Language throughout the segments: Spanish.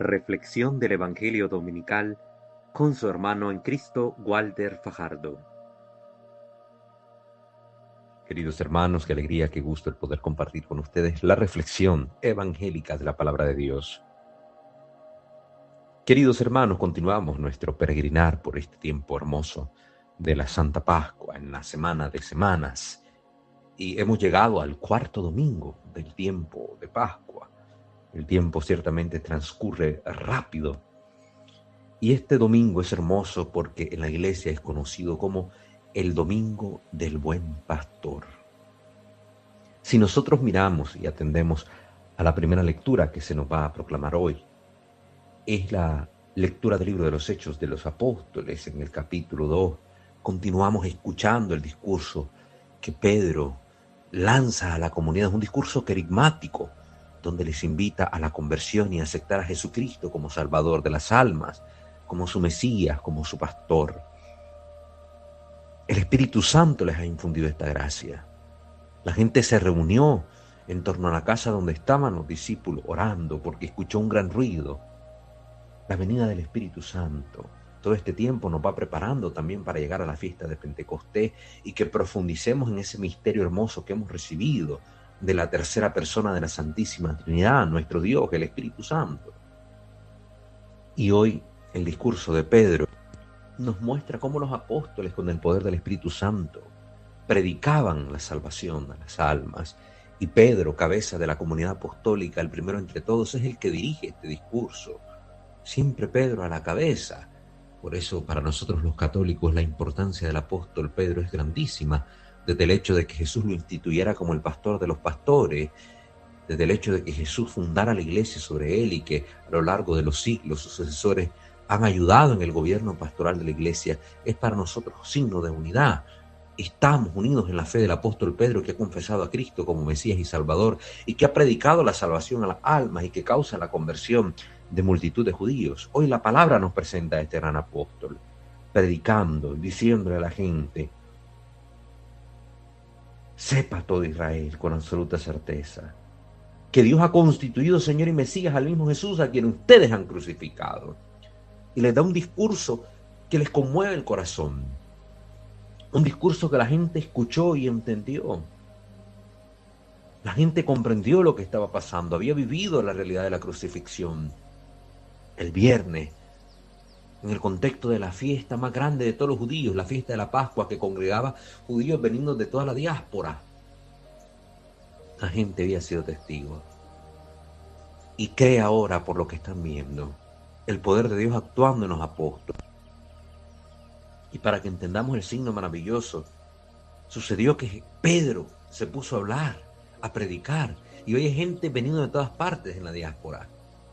Reflexión del Evangelio Dominical con su hermano en Cristo, Walter Fajardo. Queridos hermanos, qué alegría, qué gusto el poder compartir con ustedes la reflexión evangélica de la palabra de Dios. Queridos hermanos, continuamos nuestro peregrinar por este tiempo hermoso de la Santa Pascua, en la semana de semanas, y hemos llegado al cuarto domingo del tiempo de Pascua. El tiempo ciertamente transcurre rápido. Y este domingo es hermoso porque en la iglesia es conocido como el Domingo del Buen Pastor. Si nosotros miramos y atendemos a la primera lectura que se nos va a proclamar hoy, es la lectura del libro de los Hechos de los Apóstoles en el capítulo 2. Continuamos escuchando el discurso que Pedro lanza a la comunidad, un discurso querigmático, donde les invita a la conversión y a aceptar a Jesucristo como Salvador de las almas, como su Mesías, como su pastor. El Espíritu Santo les ha infundido esta gracia. La gente se reunió en torno a la casa donde estaban los discípulos orando porque escuchó un gran ruido. La venida del Espíritu Santo. Todo este tiempo nos va preparando también para llegar a la fiesta de Pentecostés y que profundicemos en ese misterio hermoso que hemos recibido de la tercera persona de la Santísima Trinidad, nuestro Dios, el Espíritu Santo. Y hoy el discurso de Pedro nos muestra cómo los apóstoles, con el poder del Espíritu Santo, predicaban la salvación a las almas. Y Pedro, cabeza de la comunidad apostólica, el primero entre todos, es el que dirige este discurso. Siempre Pedro a la cabeza. Por eso para nosotros los católicos la importancia del apóstol Pedro es grandísima, desde el hecho de que Jesús lo instituyera como el pastor de los pastores, desde el hecho de que Jesús fundara la iglesia sobre él y que a lo largo de los siglos sus sucesores han ayudado en el gobierno pastoral de la iglesia, es para nosotros signo de unidad. Estamos unidos en la fe del apóstol Pedro, que ha confesado a Cristo como Mesías y Salvador y que ha predicado la salvación a las almas y que causa la conversión de multitud de judíos. Hoy la palabra nos presenta a este gran apóstol, predicando, diciéndole a la gente: sepa todo Israel con absoluta certeza que Dios ha constituido Señor y Mesías al mismo Jesús a quien ustedes han crucificado. Y les da un discurso que les conmueve el corazón. Un discurso que la gente escuchó y entendió. La gente comprendió lo que estaba pasando, había vivido la realidad de la crucifixión. El viernes, en el contexto de la fiesta más grande de todos los judíos, la fiesta de la Pascua, que congregaba judíos venidos de toda la diáspora, la gente había sido testigo. Y cree ahora por lo que están viendo, el poder de Dios actuando en los apóstoles. Y para que entendamos el signo maravilloso, sucedió que Pedro se puso a hablar, a predicar, y hoy hay gente veniendo de todas partes en la diáspora,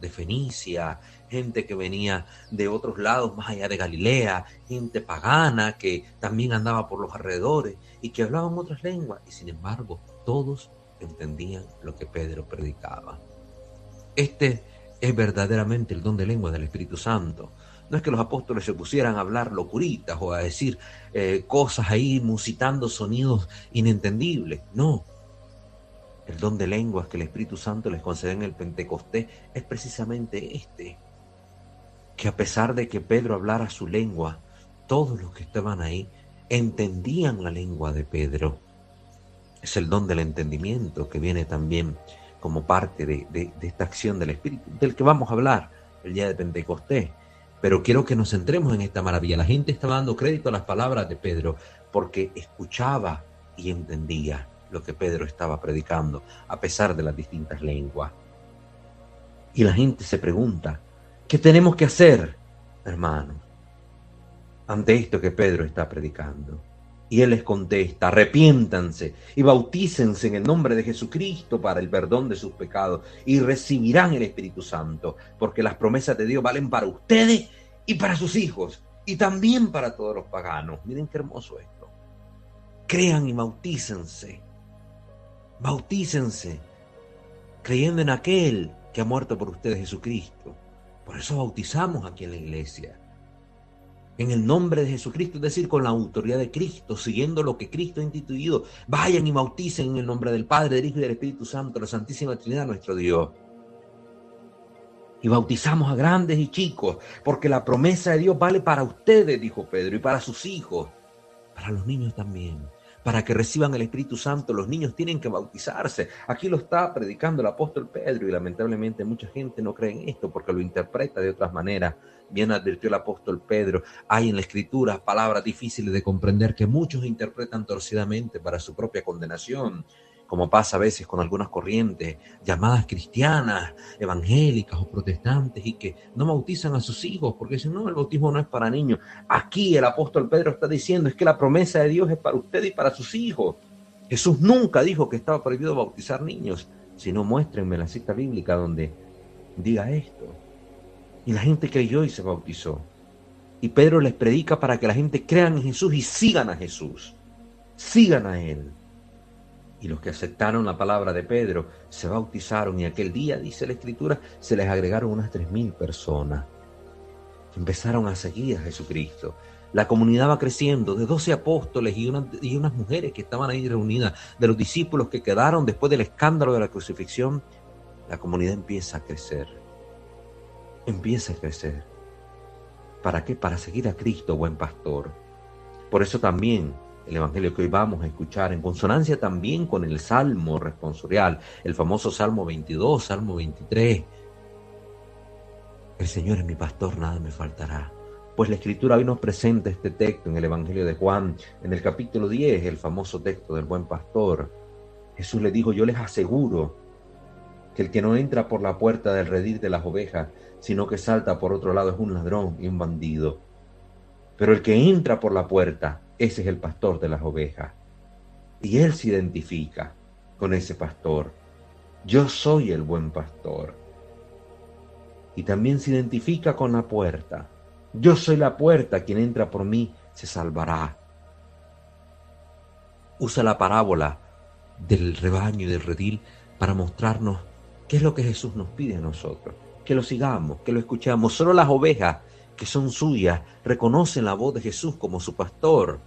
de Fenicia, gente que venía de otros lados más allá de Galilea, gente pagana que también andaba por los alrededores y que hablaban otras lenguas, y sin embargo todos entendían lo que Pedro predicaba. Este es verdaderamente el don de lengua del Espíritu Santo. No es que los apóstoles se pusieran a hablar locuritas o a decir cosas ahí, musitando sonidos inentendibles. No. El don de lenguas que el Espíritu Santo les concede en el Pentecostés es precisamente este. Que a pesar de que Pedro hablara su lengua, todos los que estaban ahí entendían la lengua de Pedro. Es el don del entendimiento que viene también como parte de esta acción del Espíritu, del que vamos a hablar el día de Pentecostés. Pero quiero que nos centremos en esta maravilla. La gente estaba dando crédito a las palabras de Pedro porque escuchaba y entendía lo que Pedro estaba predicando, a pesar de las distintas lenguas. Y la gente se pregunta: ¿qué tenemos que hacer, hermanos, ante esto que Pedro está predicando? Y él les contesta: arrepiéntanse y bautícense en el nombre de Jesucristo para el perdón de sus pecados y recibirán el Espíritu Santo, porque las promesas de Dios valen para ustedes y para sus hijos y también para todos los paganos. Miren qué hermoso esto. Crean y bautícense. Bautícense creyendo en aquel que ha muerto por ustedes, Jesucristo. Por eso bautizamos aquí en la iglesia. En el nombre de Jesucristo, es decir, con la autoridad de Cristo, siguiendo lo que Cristo ha instituido. Vayan y bauticen en el nombre del Padre, del Hijo y del Espíritu Santo, la Santísima Trinidad, nuestro Dios. Y bautizamos a grandes y chicos, porque la promesa de Dios vale para ustedes, dijo Pedro, y para sus hijos, para los niños también. Para que reciban el Espíritu Santo, los niños tienen que bautizarse. Aquí lo está predicando el apóstol Pedro y lamentablemente mucha gente no cree en esto porque lo interpreta de otras maneras. Bien advirtió el apóstol Pedro, hay en la Escritura palabras difíciles de comprender que muchos interpretan torcidamente para su propia condenación, como pasa a veces con algunas corrientes llamadas cristianas, evangélicas o protestantes, y que no bautizan a sus hijos porque dicen, no, el bautismo no es para niños. Aquí el apóstol Pedro está diciendo, es que la promesa de Dios es para usted y para sus hijos. Jesús nunca dijo que estaba prohibido bautizar niños, sino muéstrenme la cita bíblica donde diga esto. Y la gente creyó y se bautizó. Y Pedro les predica para que la gente crean en Jesús y sigan a Jesús. Sigan a Él. Y los que aceptaron la palabra de Pedro se bautizaron y aquel día, dice la Escritura, se les agregaron unas 3.000 personas. Empezaron a seguir a Jesucristo. La comunidad va creciendo de 12 apóstoles y unas mujeres que estaban ahí reunidas, de los discípulos que quedaron después del escándalo de la crucifixión. La comunidad empieza a crecer. Empieza a crecer. ¿Para qué? Para seguir a Cristo, buen pastor. Por eso también el evangelio que hoy vamos a escuchar, en consonancia también con el Salmo responsorial, el famoso Salmo 22, Salmo 23. El Señor es mi pastor, nada me faltará. Pues la Escritura hoy nos presenta este texto en el Evangelio de Juan, en el capítulo 10, el famoso texto del buen pastor. Jesús le dijo, yo les aseguro que el que no entra por la puerta del redil de las ovejas, sino que salta por otro lado es un ladrón y un bandido. Pero el que entra por la puerta, ese es el pastor de las ovejas. Y él se identifica con ese pastor. Yo soy el buen pastor. Y también se identifica con la puerta. Yo soy la puerta, quien entra por mí se salvará. Usa la parábola del rebaño y del redil para mostrarnos qué es lo que Jesús nos pide a nosotros. Que lo sigamos, que lo escuchemos. Solo las ovejas que son suyas reconocen la voz de Jesús como su pastor.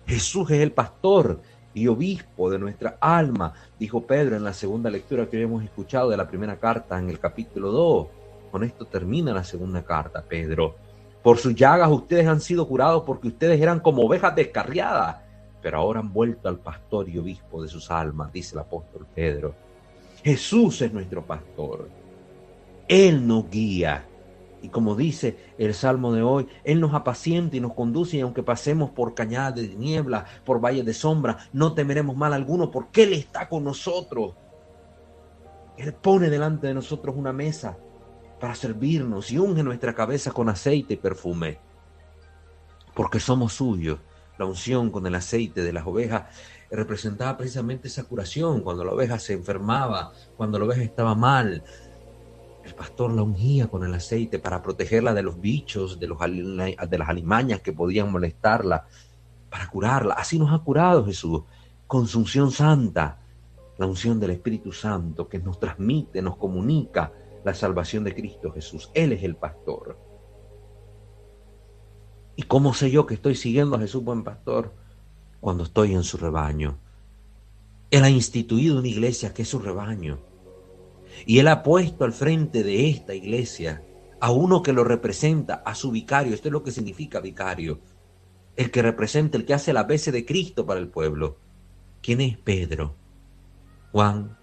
Jesús es el pastor y obispo de nuestra alma, dijo Pedro en la segunda lectura que hemos escuchado de la primera carta en el capítulo 2. Con esto termina la segunda carta, Pedro. Por sus llagas ustedes han sido curados porque ustedes eran como ovejas descarriadas, pero ahora han vuelto al pastor y obispo de sus almas, dice el apóstol Pedro. Jesús es nuestro pastor. Él nos guía. Y como dice el Salmo de hoy, Él nos apacienta y nos conduce, y aunque pasemos por cañadas de niebla, por valles de sombra, no temeremos mal alguno, porque Él está con nosotros. Él pone delante de nosotros una mesa para servirnos y unge nuestra cabeza con aceite y perfume, porque somos suyos. La unción con el aceite de las ovejas representaba precisamente esa curación, cuando la oveja se enfermaba, cuando la oveja estaba mal. El pastor la ungía con el aceite para protegerla de los bichos, de las alimañas que podían molestarla, para curarla. Así nos ha curado Jesús, con su unción santa, la unción del Espíritu Santo que nos transmite, nos comunica la salvación de Cristo Jesús. Él es el pastor. ¿Y cómo sé yo que estoy siguiendo a Jesús, buen pastor? Cuando estoy en su rebaño. Él ha instituido una iglesia que es su rebaño. Y Él ha puesto al frente de esta iglesia a uno que lo representa, a su vicario. Esto es lo que significa vicario. El que representa, el que hace la veces de Cristo para el pueblo. ¿Quién es Pedro? Juan,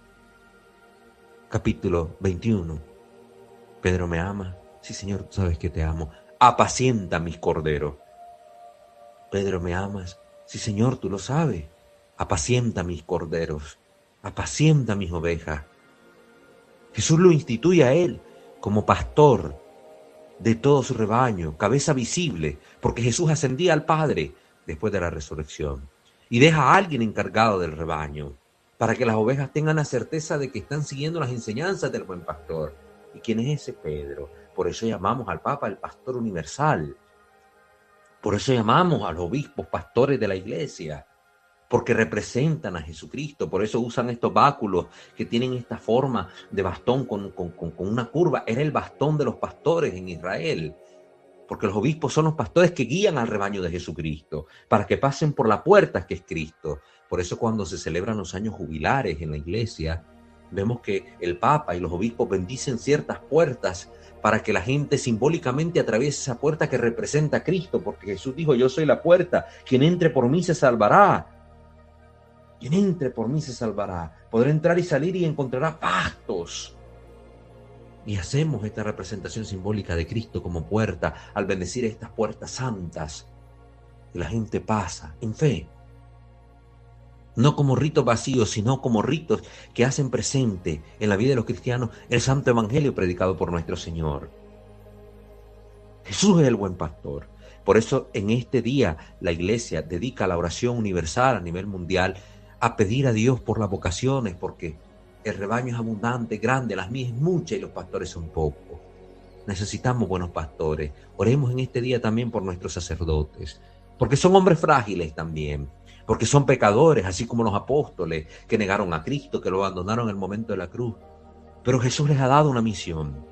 capítulo 21. Pedro, ¿me ama? Sí, Señor, tú sabes que te amo. Apacienta mis corderos. Pedro, ¿me amas? Sí, Señor, tú lo sabes. Apacienta mis corderos. Apacienta mis ovejas. Jesús lo instituye a Él como pastor de todo su rebaño, cabeza visible, porque Jesús ascendía al Padre después de la resurrección y deja a alguien encargado del rebaño para que las ovejas tengan la certeza de que están siguiendo las enseñanzas del buen pastor. ¿Y quién es ese Pedro? Por eso llamamos al Papa el pastor universal. Por eso llamamos a los obispos pastores de la iglesia, porque representan a Jesucristo. Por eso usan estos báculos que tienen esta forma de bastón con una curva. Era el bastón de los pastores en Israel, porque los obispos son los pastores que guían al rebaño de Jesucristo, para que pasen por la puerta que es Cristo. Por eso cuando se celebran los años jubilares en la iglesia, Vemos que el Papa y los obispos bendicen ciertas puertas para que la gente simbólicamente atraviese esa puerta que representa a Cristo, porque Jesús dijo: yo soy la puerta, quien entre por mí se salvará. Quien entre por mí se salvará. Podrá entrar y salir y encontrará pastos. Y hacemos esta representación simbólica de Cristo como puerta al bendecir estas puertas santas. Y la gente pasa en fe. No como ritos vacíos, sino como ritos que hacen presente en la vida de los cristianos el santo evangelio predicado por nuestro Señor. Jesús es el buen pastor. Por eso en este día la Iglesia dedica la oración universal a nivel mundial a pedir a Dios por las vocaciones, porque el rebaño es abundante, grande, las mies muchas y los pastores son pocos. Necesitamos buenos pastores. Oremos en este día también por nuestros sacerdotes, porque son hombres frágiles también, porque son pecadores, así como los apóstoles que negaron a Cristo, que lo abandonaron en el momento de la cruz. Pero Jesús les ha dado una misión.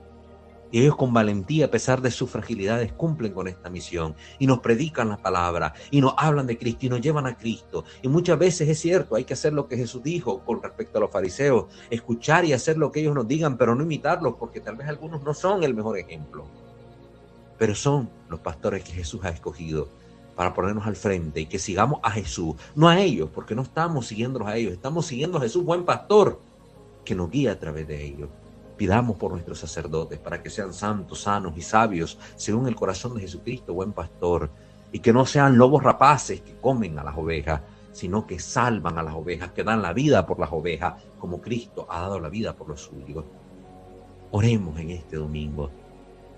Y ellos con valentía, a pesar de sus fragilidades, cumplen con esta misión y nos predican la palabra y nos hablan de Cristo y nos llevan a Cristo. Y muchas veces es cierto, hay que hacer lo que Jesús dijo con respecto a los fariseos, escuchar y hacer lo que ellos nos digan, pero no imitarlos, porque tal vez algunos no son el mejor ejemplo. Pero son los pastores que Jesús ha escogido para ponernos al frente y que sigamos a Jesús, no a ellos, porque no estamos siguiéndolos a ellos, estamos siguiendo a Jesús, buen pastor, que nos guía a través de ellos. Pidamos por nuestros sacerdotes para que sean santos, sanos y sabios, según el corazón de Jesucristo, buen pastor, y que no sean lobos rapaces que comen a las ovejas, sino que salvan a las ovejas, que dan la vida por las ovejas, como Cristo ha dado la vida por los suyos. Oremos en este domingo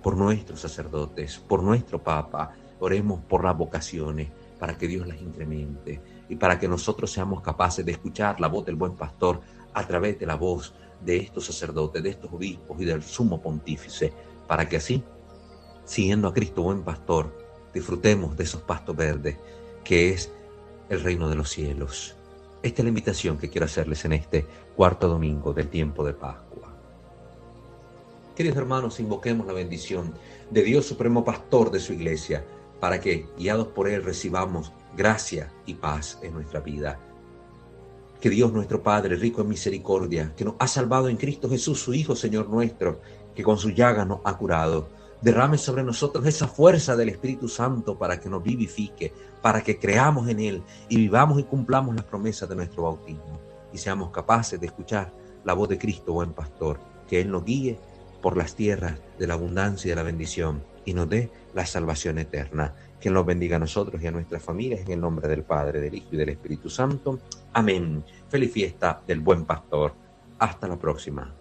por nuestros sacerdotes, por nuestro Papa. Oremos por las vocaciones, para que Dios las incremente y para que nosotros seamos capaces de escuchar la voz del buen pastor a través de la voz de estos sacerdotes, de estos obispos y del sumo pontífice, para que así, siguiendo a Cristo buen pastor, disfrutemos de esos pastos verdes que es el reino de los cielos. Esta es la invitación que quiero hacerles en este cuarto domingo del tiempo de Pascua. Queridos hermanos, invoquemos la bendición de Dios Supremo Pastor de su Iglesia, para que, guiados por Él, recibamos gracia y paz en nuestra vida. Que Dios nuestro Padre, rico en misericordia, que nos ha salvado en Cristo Jesús, su Hijo, Señor nuestro, que con su llaga nos ha curado, derrame sobre nosotros esa fuerza del Espíritu Santo para que nos vivifique, para que creamos en Él y vivamos y cumplamos las promesas de nuestro bautismo y seamos capaces de escuchar la voz de Cristo, buen pastor, que Él nos guíe por las tierras de la abundancia y de la bendición y nos dé la salvación eterna. Que nos bendiga a nosotros y a nuestras familias en el nombre del Padre, del Hijo y del Espíritu Santo. Amén. Feliz fiesta del buen pastor. Hasta la próxima.